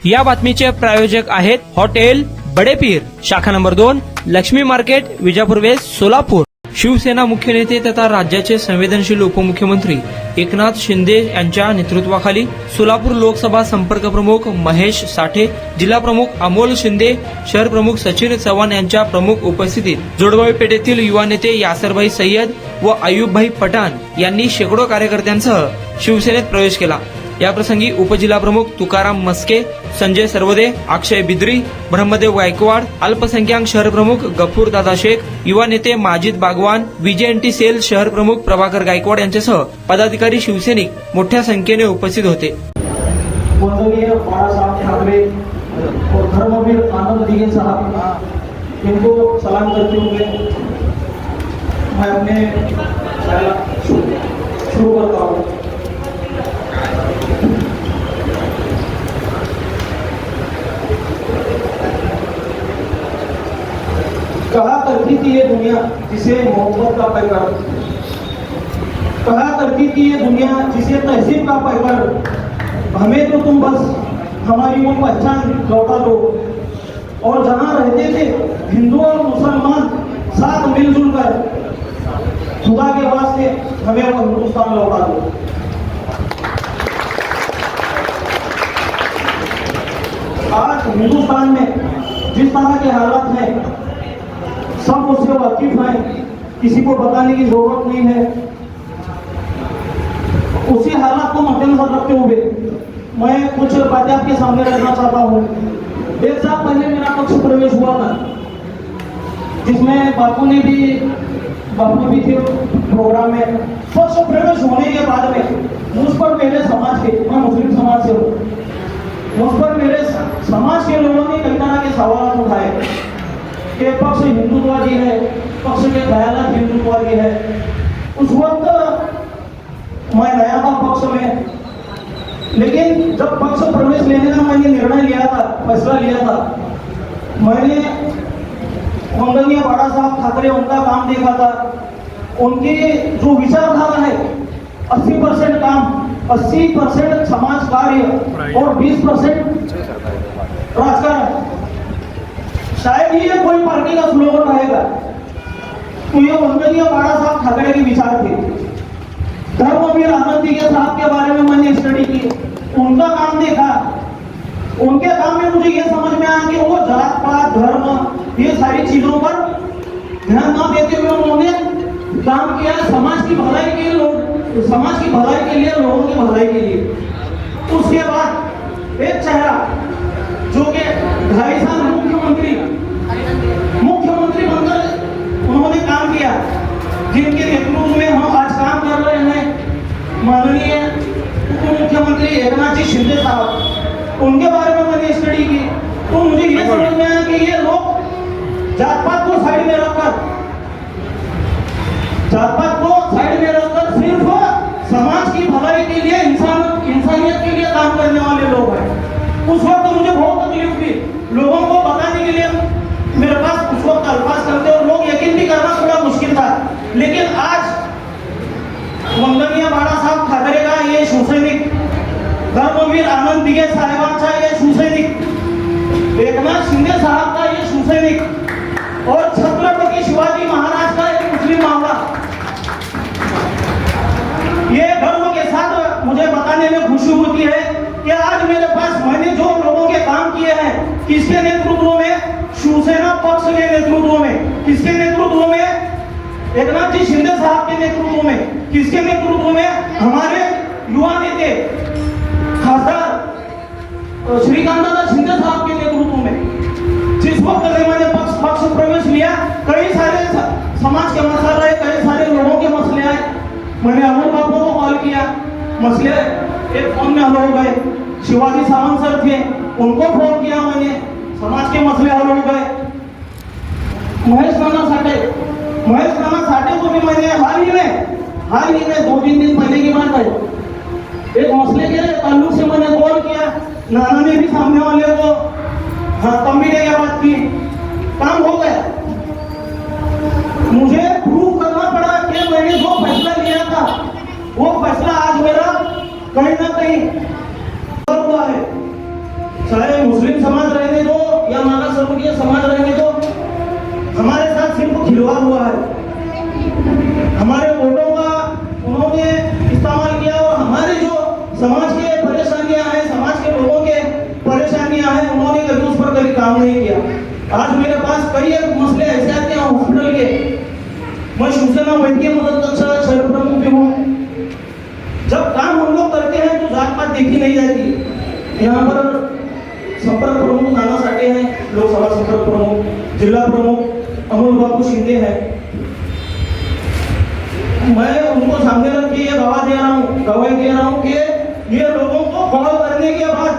या बातमीचे प्रायोजक आहेत हॉटेल बडेपीर, शाखा number 2, Lakshmi market, Vijapur west, Solapur. Shivsena मुख्य नेते तथा राज्याचे संवेदनशील उपमुख्यमंत्री एकनाथ शिंदे यांच्या नेतृत्वाखाली सोलापूर लोकसभा संपर्क प्रमुख महेश साठे, जिल्हा प्रमुख अमोल शिंदे, शहर प्रमुख सचिन चव्हाण यांच्या प्रमुख उपस्थितीत जोडबावी पेठेतील युवा नेते यासरभाई सय्यद व अयुबभाई पठाण यांनी शेकडो कार्यकर्त्यांसह शिवसेनेत प्रवेश केला। याप्रसंगी उपजिल्हा प्रमुख तुकाराम मस्के, संजय सरवदे, अक्षय बिद्री, ब्रह्मदेव गायकवाड, अल्पसंख्याक शहर प्रमुख गफूर दादा शेख, युवा नेते माजिद बागवान, विजेएनटी सेल शहर प्रमुख प्रभाकर गायकवाड यांच्यासह पदाधिकारी शिवसैनिक मोठ्या संख्येने उपस्थित होते। वंदनीय बाळासाहेब ठाकरे और धर्मवीर आनंद दिगे साहब इनको सलाम करते हुए मैं अपने शुरू करता हूँ। कहा करती थी ये दुनिया जिसे मोहब्बत का पैकर, कहा करती थी ये दुनिया जिसे तहसीब का पैकर, हमें तो तुम बस हमारी वो पहचान लौटा दो। और जहां रहते थे हिंदू और मुसलमान साथ मिलजुल कर, खुदा के वास्ते हमें वो हिंदुस्तान लौटा दो। आज हिंदुस्तान में जिस तरह के हालात हैं सब उससे वाकिफ हैं, किसी को बताने की जरूरत नहीं है। उसी हालात को मद्देनजर रखते हुए मैं कुछ बातें आपके सामने रखना चाहता हूँ। एक साल पहले मेरा पक्ष प्रवेश हुआ था, जिसमें बापू भी थे प्रोग्राम में। पक्ष प्रवेश होने के बाद में मुझ पर मेरे समाज के, मैं मुस्लिम समाज से हूँ, मुझ पर मेरे समाज के लोगों ने कई तरह के सवाल उठाए कि पक्ष हिंदुत्ववादी है, पक्ष के ख्यालात हिंदुत्ववादी है। उस वक्त मैं नया था पक्ष में, लेकिन जब पक्ष प्रवेश लेने का मैंने निर्णय लिया था, फैसला लिया था, मैंने वंदनीय बाड़ा साहब ठाकरे उनका काम देखा था। उनकी जो विचारधारा है 80% काम, 80% समाज कार्य और 20% राजकारण। शायद ही ये कोई पार्टी का स्लोगन रहेगा, तो ये वंदनीय बाड़ा साहब ठाकरे के विचार थे। धर्मवीर आनंद दिगे साहब के बारे में मैंने स्टडी की, उनका काम देखा। उनके काम में मुझे ये समझ में आया कि वो जात पात धर्म ये सारी चीजों पर ध्यान न देते हुए उन्होंने काम किया समाज की भलाई के लिए, समाज की भलाई के लिए, लोगों की भलाई के लिए। उसके बाद एक चेहरा जो कि 2.5 साल मुख्यमंत्री बनकर उन्होंने काम किया, जिनके नेतृत्व में हम आज काम कर रहे हैं, माननीय उप मुख्यमंत्री एकनाथ जी शिंदे साहब, उनके बारे में मैंने स्टडी की। तो मुझे ये समझ में आया कि ये लोग जात पात को साइड में रखकर सिर्फ समाज की भलाई के लिए, इंसानियत के लिए काम करने वाले लोग हैं। उस वक्त मुझे बहुत तकलीफ थी, लोगों को बताने के लिए मेरे पास उस वक्त अल्फाज करते और लोग यकीन भी करना थोड़ा मुश्किल था। लेकिन आज वंदनीय बाड़ा साहब ठाकरे का ये शिवसैनिक, धर्मवीर आनंद दिगे साहेबांचा ये शिवसैनिक, एकनाथ शिंदे साहब का ये शिवसैनिक और छत्रपति शिवाजी महाराज का एक मुस्लिम मामला, ये धर्म के साथ मुझे बताने में खुशी होती है कि आज मेरे पास मैंने जो लोगों के काम किए हैं, किसके नेतृत्व में, शिवसेना पक्ष के नेतृत्व में, किसके नेतृत्व में, एकनाथ जी शिंदे साहब के नेतृत्व में, किसके नेतृत्व में, हमारे युवा नेते खासदार श्रीकांत दादा शिंदे साहब के नेतृत्व में। जिस वक्त मैंने पक्ष प्रवेश लिया, कई सारे समाज के मसले आए, कई सारे लोगों के मसले आए। मैंने अमर बाबू को कॉल किया, मसले एक फोन में हल हो गए। शिवाजी सावंत सर थे, उनको फोन किया मैंने, समाज के मसले हल हो गए। महेश राणा साठे को भी मैंने हाल ही में 2-3 दिन पहले की बात है, एक मसले के ताल्लुक से मैंने कॉल किया। नाना ने भी सामने वाले को तंबी ने क्या बात की, काम हो गया। मुझे प्रूव करना पड़ा कि मैंने जो फैसला लिया था वो फैसला आज मेरा कहीं ना कहीं हुआ है। चाहे मुस्लिम समाज रहने दो या मागासवर्गीय समाज रहने दो, हमारे साथ सिर्फ खिलवाड़ हुआ है। हमारे वोटों का उन्होंने इस्तेमाल किया और हमारे जो समाज के परेशानियां हैं, समाज के लोगों के परेशानियां हैं, उन्होंने कभी उस पर कभी काम नहीं किया। आज मेरे पास कई एक मसले ऐसे आते हैं हॉस्पिटल के, मैं शिवसेना वैद्यकीय मदद कक्ष शहर प्रमुख भी हूँ। जब काम हम लोग करते हैं तो जात पात देखी नहीं जाती। यहाँ पर संपर्क प्रमुख नाना साठे हैं, लोकसभा संपर्क प्रमुख, जिला प्रमुख अमोल बाबू शिंदे हैं। मैं उनको सामने रख के ये गवाही दे रहा हूँ कि ये लोगों को कॉल करने के बाद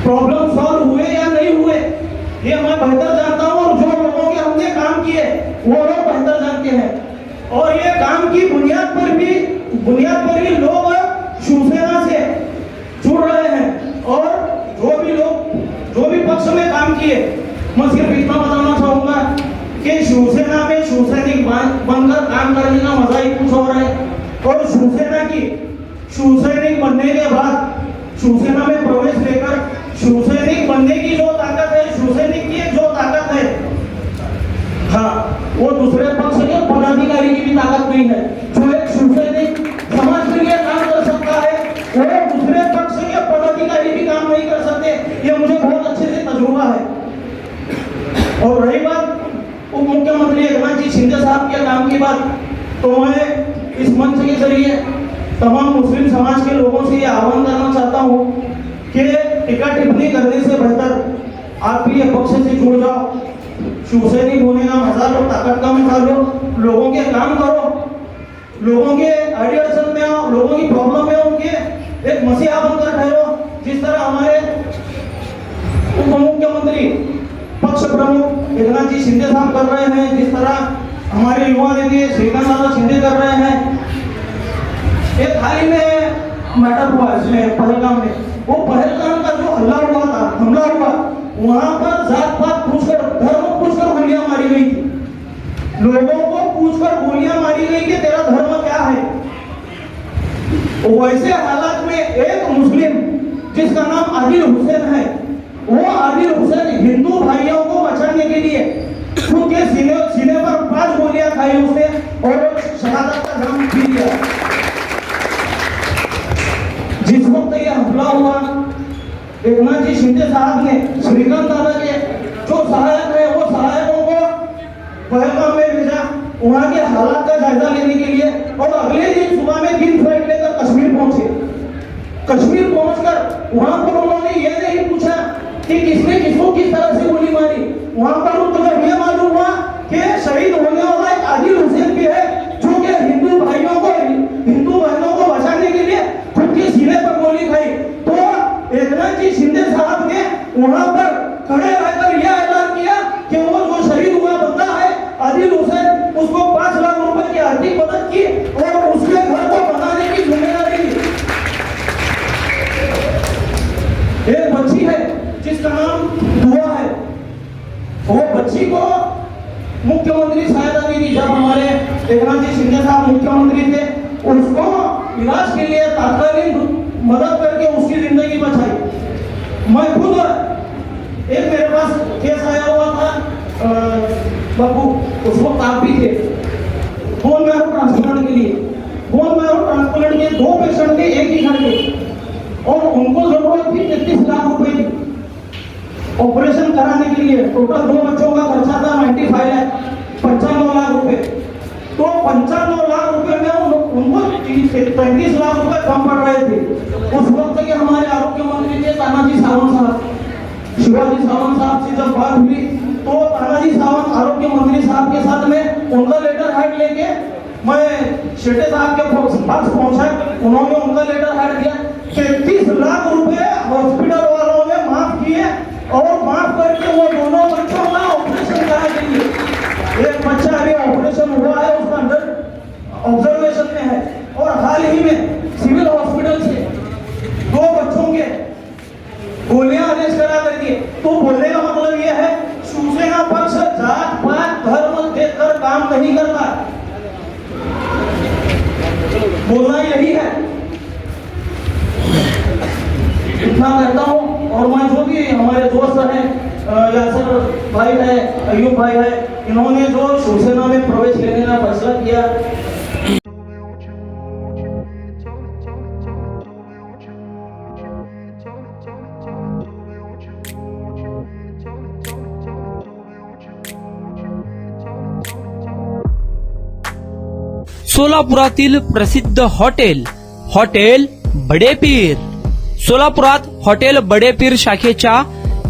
प्रॉब्लम सॉल्व हुए या नहीं हुए ये मैं बेहतर जानता हूँ, और जो लोगों के हमने काम किए वो लोग बेहतर जानते हैं। और ये काम की बुनियाद पर भी लोग शिवसेना से जुड़ रहे हैं, और जो भी पक्ष में काम किए, मैं सिर्फ इतना बताना चाहूंगा कि शिवसेना में शिवसैनिक बनकर काम करने का मजा ही कुछ और है। और शिवसैनिक बनने के बाद शिवसेना में प्रवेश लेकर शिवसैनिक बनने की जो ताकत है, शिवसैनिक की जो ताकत है, हाँ, वो दूसरे पक्ष के पदाधिकारी की भी ताकत नहीं है। जो एक शिवसैनिक समाज के लिए काम कर सकता है, वो दूसरे पक्ष के पदाधिकारी भी काम नहीं कर सकते। ये मुझे बहुत अच्छे से तजुर्बा है। और रही बात उप मुख्यमंत्री एकनाथ जी शिंदे साहब के काम की बात, तो मैं इस मंच के जरिए तमाम मुस्लिम समाज के लोगों से ये आह्वान करना चाहता हूँ कि टिक्का टिप्पणी करने से बेहतर आप भी ये पक्ष से जुड़ जाओ। शिवसैनिक होने का मजा लो, ताकत का मजा लो, लोगों के काम करो, लोगों के अड़चन में आओ, लोगों की प्रॉब्लम में उनके एक मसीहा बनकर ठहरो। जिस तरह हमारे उप मुख्यमंत्री पक्ष प्रमुख एकनाथ जी शिंदे साहब कर रहे हैं, जिस तरह हमारे युवा नेता श्रीकांत दादा शिंदे कर रहे हैं। एक हाल ही में मैटर हुआ इसमें पहलगाम में, वो पहलगाम का जो हमला हुआ, वहां पर जात पात पूछकर, धर्म पूछकर गोलियां मारी गई थी। लोगों को पूछकर गोलियां मारी गई कि तेरा धर्म क्या है। वैसे हालात में एक मुस्लिम जिसका नाम आदिल हुसैन है, वो आदिल हुसैन हिंदू भाइयों को बचाने के लिए खुद के सीने पर 5 गोलियां खाई उसने और शहादत का जाम पी लिया। जिस वक्त ये हमला हुआ, एकनाथ जी शिंदे साहब ने श्रीकांत दादा के जो सहायक है, वो सहायकों को पहलगाम में भेजा वहां के हालात का जायजा लेने के लिए। और अगले दिन सुबह में 3 फ्लाइट लेकर कश्मीर पहुंचे। कश्मीर पहुंचकर वहां पर उन्होंने ये नहीं पूछा कि किसने किसको किस तरह से गोली मारी। वहां पर उनको यह मालूम हुआ कि शहीद होने वाला एक आदिल हुसैन भी है, जो कि हिंदू भाइयों को, हिंदू बहनों को बचाने के लिए खुद के सीने पर गोली खाई। तो एकनाथ जी शिंदे साहब ने वहां पर खड़े रहकर यह ऐलान किया कि वो जो शहीद हुआ बंदा है आदिल हुसैन, उसको 5 लाख रुपए की आर्थिक मदद की और उसके घर को बनाने की जिम्मेदारी ली। एक बच्ची है जिसका नाम दुआ है, वो बच्ची को मुख्यमंत्री सहायता दी थी। जब हमारे एकनाथ जी शिंदे साहब मुख्यमंत्री थे, उसको इलाज के लिए तात्कालिक मदद करके उसकी जिंदगी बचाई। मैं खुद एक मेरे पास केस आया हुआ था बाबू, उस वक्त आप भी थे, बोन मैरो ट्रांसप्लांट के लिए। बोन मैरो ट्रांसप्लांट के 2 पेशेंट थे एक ही घर के, और उनको जरूरत थी 33 लाख रुपए की ऑपरेशन कराने के लिए। टोटल 2 बच्चों का खर्चा था 95 लाख, 95 लाख रुपए। तो 95 लाख रुपए में उनको 35 लाख रुपए कम पड़ रहे थे। उस वक्त के हमारे आरोग्य मंत्री थे तानाजी सावंत साहब। शिवाजी सावंत साहब से जब बात हुई तो तानाजी सावंत आरोग्य मंत्री साहब के साथ में उनका लेटर हेड लेके मैं शेट्टे साहब के पास पहुंचा। उन्होंने उनका लेटर हेड दिया। 33 लाख रुपए हॉस्पिटल वालों ने माफ किए और माफ करके वो दोनों बच्चों का ऑपरेशन करा देंगे। एक बच्चा अभी ऑपरेशन हुआ है, उसका अंडर ऑब्जर्वेशन में है। और हाल ही में सिविल हॉस्पिटल से 2 बच्चों के गोलियां अरेस्ट करा कर दिए। तो बोलने का मतलब यह है, शिवसेना पक्ष जात पात धर्म देखकर काम नहीं करता। बोलना यही है। इतना कहता हूं और मैं जो भी हमारे दोस्त हैं यासर भाई है, अयूब भाई है, इन्होंने जो शिवसेना में प्रवेश लेने का फैसला किया, सोलापुरातील प्रसिद्ध हॉटेल हॉटेल बडेपीर. सोलापुरात हॉटेल बडेपीर शाखेच्या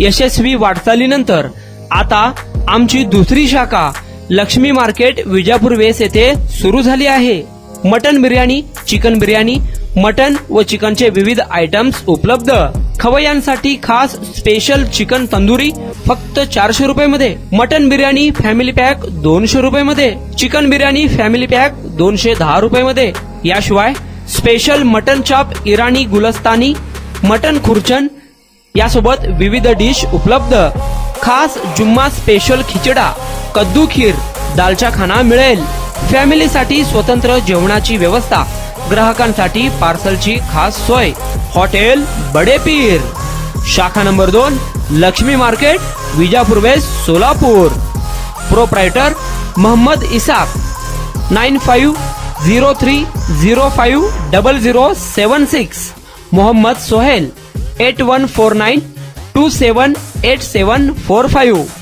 यशस्वी वाटचालीनंतर आता आमची दुसरी शाखा लक्ष्मी मार्केट विजापूर वेस येथे सुरू झाली आहे. Mutton biryani, chicken biryani, mutton व चिकनचे विविध आयटम्स उपलब्ध. खवय्यांसाठी खास स्पेशल चिकन तंदुरी फक्त 400 रुपये मध्ये. मटन बिर्याणी फॅमिली पॅक 200 रुपये मध्ये. चिकन बिर्याणी फॅमिली पॅक 210 रुपये मध्ये. याशिवाय स्पेशल मटन चाप, इराणी गुलस्तानी, मटन खुर्चन यासोबत विविध डिश उपलब्ध. खास जुम्मा स्पेशल खिचडा, कद्दू खीर, दालचा खाना मिळेल. फॅमिलीसाठी स्वतंत्र जेवणाची व्यवस्था, ग्राहकांसाठी पार्सलची खास सोय. हॉटेल बडेपीर, शाखा number 2, Lakshmi market, Vijapur west, Solapur. Proprietor Mohammad Ishaq. 9503050076. Mohammad Sohail. 8149278745.